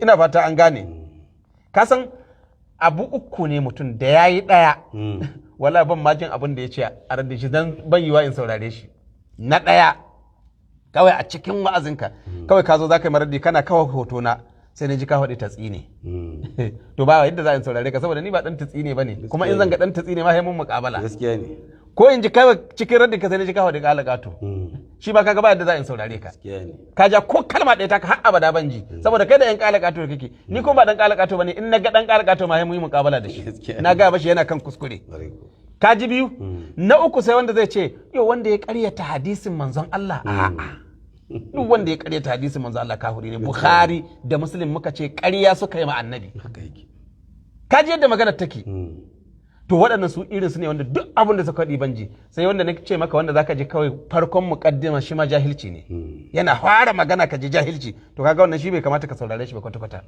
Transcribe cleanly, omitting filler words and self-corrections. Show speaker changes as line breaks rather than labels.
ina fata an gane ka san abu uku ne mutum da yayi daya wala ban majin abin da ya ce a radin shi dan ban yiwa in saurare shi na daya kawai a cikin wa'azinka kawai ka zo zaka yi maradi kana kawai hoto na sai na ji ka faɗi tatsi ne to ba yadda za in saurare ka saboda ni ba dan tatsi ne bane kuma in zan ga dan tatsi ne ma sai mun muƙabala
gaskiya ne
ko in ji kawai cikin radin ka sai na ji ka faɗi kalakato shi ba kaga ba yadda za in saurare ka ka ja ko kalma ɗaya ta ka har abada ban ji saboda kai da yan kalakato da kake ni ko ba dan kalakato bane in na ga dan kalakato ma sai mun yi muƙabala da shi na ga bashi yana kan kuskure ka ji biyu na uku sai wanda zai ce yo wanda ya ƙaryata hadisin manzon Allah a'a duk wanda ya karyata hadisin manzo Allah kafiri ne Bukhari da Muslim muka ce ƙarya suka yi ma annabi ka ji yadda magana take to waɗannan su irin su ne wanda duk abin da suka faɗi banji sai wanda nake ce maka wanda zaka ji kawai farkon muqaddima shi ma jahilci ne yana fara magana ka ji jahilci to kaga wannan shi bai kamata ka saurare shi ba kwata kwata